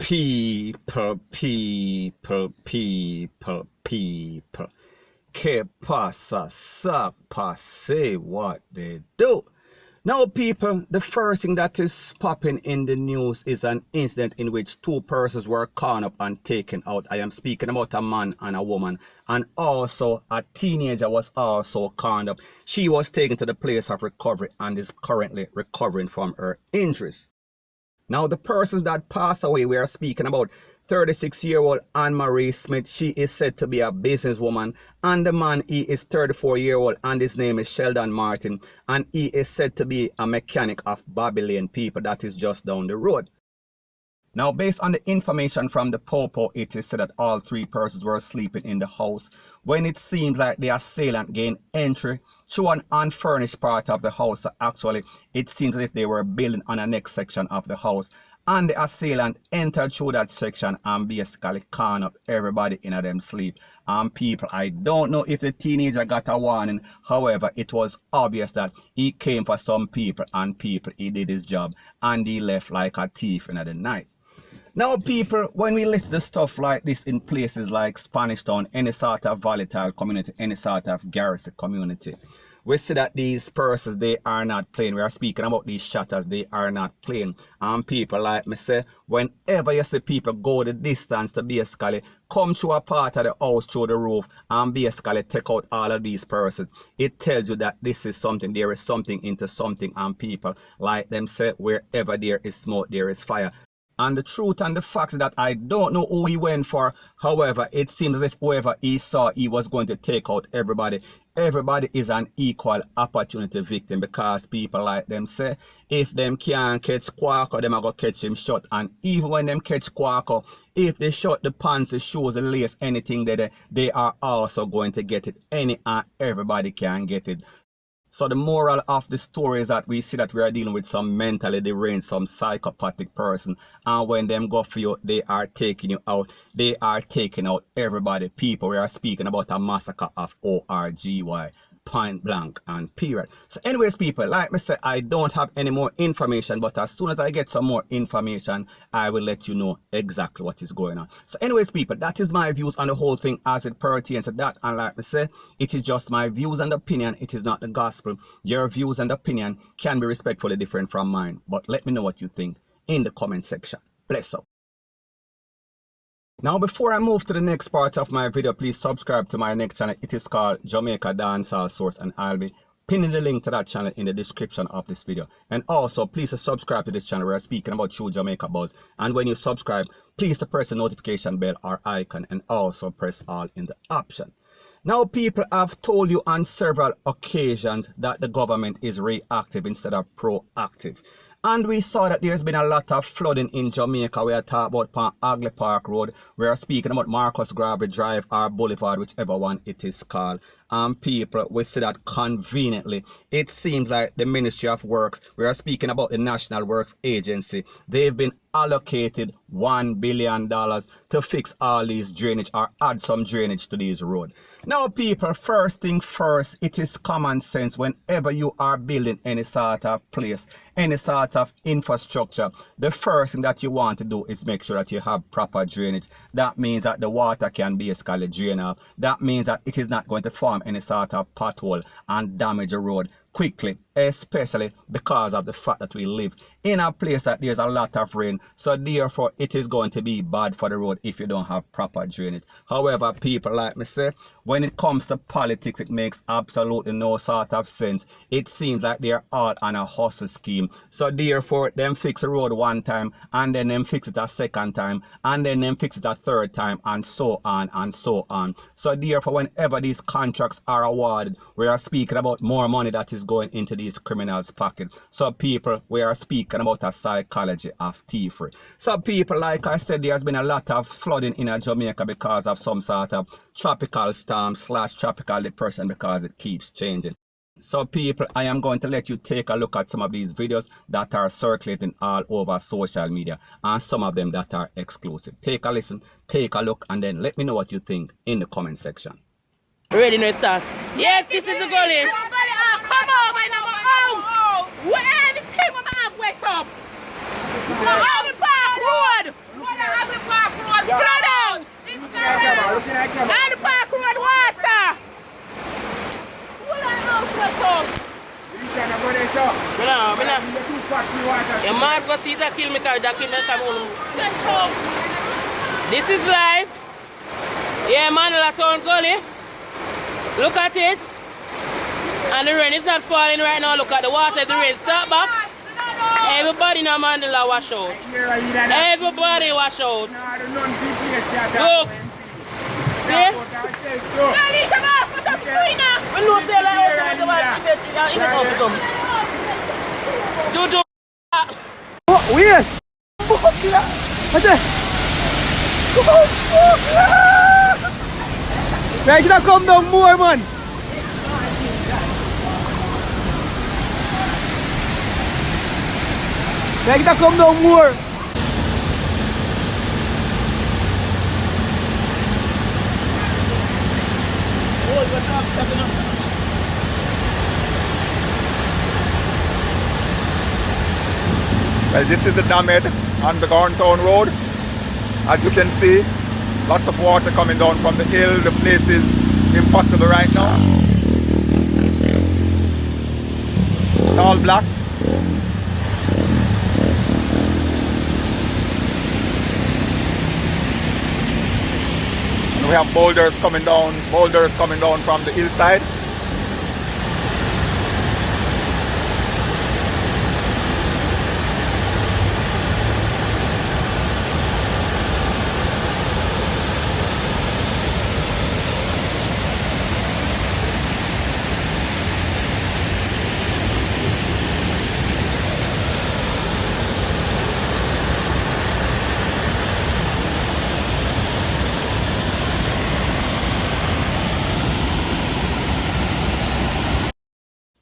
People. Que pasa, sapa, say what they do. Now, people, the first thing that is popping in the news is an incident in which two persons were caught up and taken out. I am speaking about a man and a woman. And also, a teenager was also caught up. She was taken to the place of recovery and is currently recovering from her injuries. Now, the persons that passed away, we are speaking about 36-year-old Anne-Marie Smith. She is said to be a businesswoman. And the man, he is 34-year-old and his name is Sheldon Martin. And he is said to be a mechanic of Babylon people that is just down the road. Now, based on the information from the Popo, it is said that all three persons were sleeping in the house when it seems like the assailant gained entry through an unfurnished part of the house. So actually, it seems as if they were building on the next section of the house. And the assailant entered through that section and basically caught up everybody in them sleep. And people, I don't know if the teenager got a warning. However, it was obvious that he came for some people and people, he did his job. And he left like a thief in the night. Now, people, when we list the stuff like this in places like Spanish Town, any sort of volatile community, any sort of garrison community, we see that these persons, they are not playing. We are speaking about these shatters, they are not playing. And people, like me say, whenever you see people go the distance to basically come through a part of the house through the roof and basically take out all of these persons, it tells you that this is something, there is something into something. And people, like them say, wherever there is smoke, there is fire. And the truth and the facts is that I don't know who he went for. However, it seems as if whoever he saw, he was going to take out everybody. Everybody is an equal opportunity victim because people like them say, if them can't catch Quacker, them are going to catch him shot. And even when them catch Quacker, if they shot the pants, the shoes, the lace, anything that they are also going to get it. Any and everybody can get it. So the moral of the story is that we see that we are dealing with some mentally deranged, some psychopathic person. And when them go for you, they are taking you out. They are taking out everybody. People, we are speaking about a massacre of ORGY. Point blank and period. So anyways, people, like me say, I don't have any more information, but as soon as I get some more information, I will let you know exactly what is going on. So anyways, people, that is my views on the whole thing as it pertains to that. And like me say, it is just my views and opinion. It is not the gospel. Your views and opinion can be respectfully different from mine, but let me know what you think in the comment section. Bless up. Now, before I move to the next part of my video, please subscribe to my next channel. It is called Jamaica Dancehall Source, and I'll be pinning the link to that channel in the description of this video. And also, please subscribe to this channel where I'm speaking about true Jamaica buzz. And when you subscribe, please press the notification bell or icon and also press all in the option. Now, people, have told you on several occasions that the government is reactive instead of proactive. And we saw that there's been a lot of flooding in Jamaica. We are talking about Agley Park Road. We are speaking about Marcus Garvey Drive or Boulevard, whichever one it is called. And people, we see that conveniently, it seems like the Ministry of Works, we are speaking about the National Works Agency, they've been allocated $1 billion to fix all these drainage or add some drainage to these roads. Now, people, first thing first, it is common sense whenever you are building any sort of place, any sort of infrastructure, the first thing that you want to do is make sure that you have proper drainage. That means that the water can basically drain off. That means that it is not going to form any sort of pothole and damage the road quickly, especially because of the fact that we live in a place that there's a lot of rain. So therefore, it is going to be bad for the road if you don't have proper drainage. However, people, like me say, when it comes to politics, it makes absolutely no sort of sense. It seems like they're all on a hustle scheme. So therefore, them fix the road one time, and then them fix it a second time, and then them fix it a third time, and so on and so on. So therefore, whenever these contracts are awarded, we are speaking about more money that is going into these criminals' pocket. So people, we are speaking about a psychology of TEEF. So people, like I said, there's been a lot of flooding in Jamaica because of some sort of tropical storm / tropical depression, because it keeps changing. So people, I am going to let you take a look at some of these videos that are circulating all over social media and some of them that are exclusive. Take a listen, take a look, and then let me know what you think in the comment section. Ready now, start. Yes, this is the gully. Come over in our house. Where everything my man wet up. All the park road. Your man go see that kill me car, that kill me come on. This is live. Yeah, Mandela Town Gully. Look at it. And the rain is not falling right now. Look at the water, the rain stop back. Everybody in Mandela wash out. Everybody wash out. Look. See? Oh, weird! Fuck ya! What's that? Oh, fuck ya! Kaya kita come down more, man! Kaya kita come down more! Well, this is the damage on the Town Road. As you can see, lots of water coming down from the hill. The place is impossible right now. It's all blocked. And we have boulders coming down from the hillside.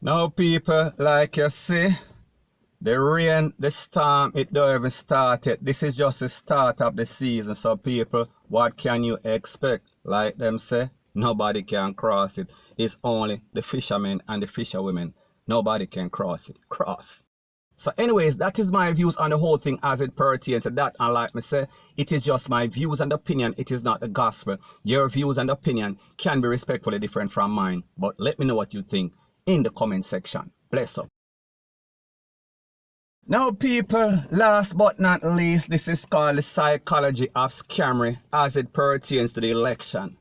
Now people, like you see, the rain, the storm, it don't even start yet. This is just the start of the season. So people, what can you expect? Like them say, nobody can cross it. It's only the fishermen and the fisherwomen. Nobody can cross it. Cross. So anyways, that is my views on the whole thing as it pertains to that. And like me say, it is just my views and opinion. It is not the gospel. Your views and opinion can be respectfully different from mine. But let me know what you think in the comment section. Bless up. Now people, last but not least, this is called the psychology of scammery as it pertains to the election.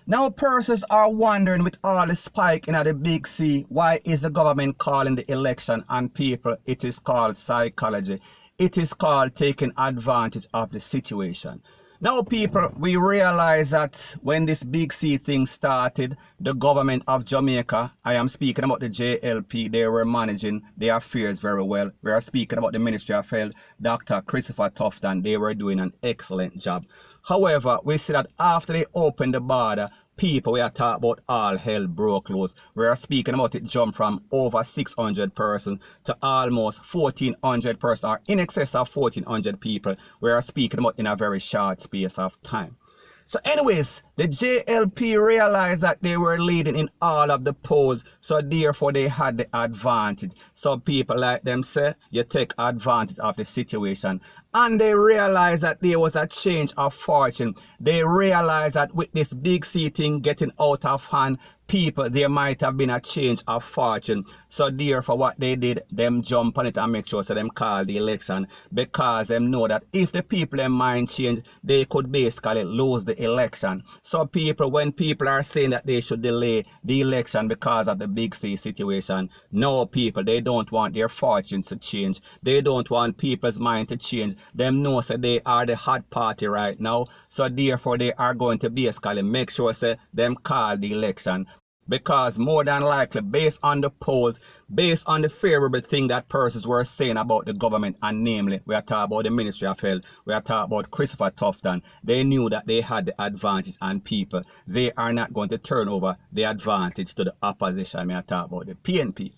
Now persons are wondering with all the spike in the big C, why is the government calling the election? And people, it is called psychology. It is called taking advantage of the situation. Now people, we realize that when this big C thing started, the government of Jamaica, I am speaking about the JLP, they were managing their affairs very well. We are speaking about the Ministry of Health, Dr. Christopher Tufton, they were doing an excellent job. However, we see that after they opened the border, people, we are talking about all hell broke loose. We are speaking about it jump from over 600 persons to almost 1,400 persons, or in excess of 1,400 people. We are speaking about in a very short space of time. So anyways, the JLP realized that they were leading in all of the polls, so therefore they had the advantage. So people like them say, you take advantage of the situation. And they realized that there was a change of fortune. They realized that with this big C thing getting out of hand, people, there might have been a change of fortune. So therefore what they did, them jump on it and make sure so them call the election, because them know that if the people their mind change, they could basically lose the election. So people, when people are saying that they should delay the election because of the big C situation, no people, they don't want their fortunes to change. They don't want people's mind to change. Them know say they are the hot party right now. So therefore they are going to basically make sure say them call the election. Because more than likely, based on the polls, based on the favorable thing that persons were saying about the government, and namely, we are talking about the Ministry of Health, we are talking about Christopher Tufton, they knew that they had the advantage, and people, they are not going to turn over the advantage to the opposition. We are talking about the PNP.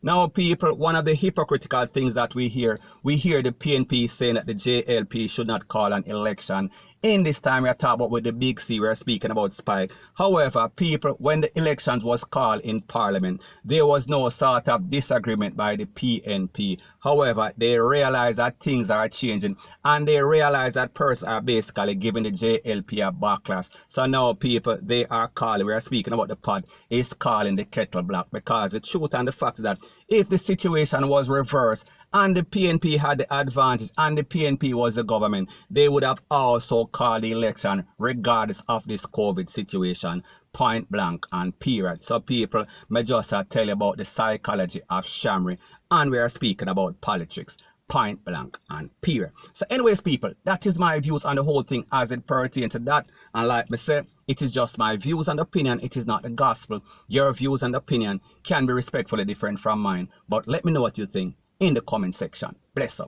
Now people, one of the hypocritical things that we hear the PNP saying that the JLP should not call an election. In this time we are talking about with the big C, we are speaking about spike. However, people, when the elections was called in Parliament, there was no sort of disagreement by the PNP. However, they realize that things are changing, and they realize that persons are basically giving the JLP a backlash. So now people, they are calling, we are speaking about the pot, is calling the kettle black, because the truth and the fact is that If the situation was reversed and the PNP had the advantage and the PNP was the government, they would have also called the election regardless of this COVID situation, point blank and period. So people may just tell you about the psychology of Shamri, and we are speaking about politics, point blank and period. So anyways, people, that is my views on the whole thing as it pertains to that. And like me say, it is just my views and opinion. It is not the gospel. Your views and opinion can be respectfully different from mine. But let me know what you think in the comment section. Bless up.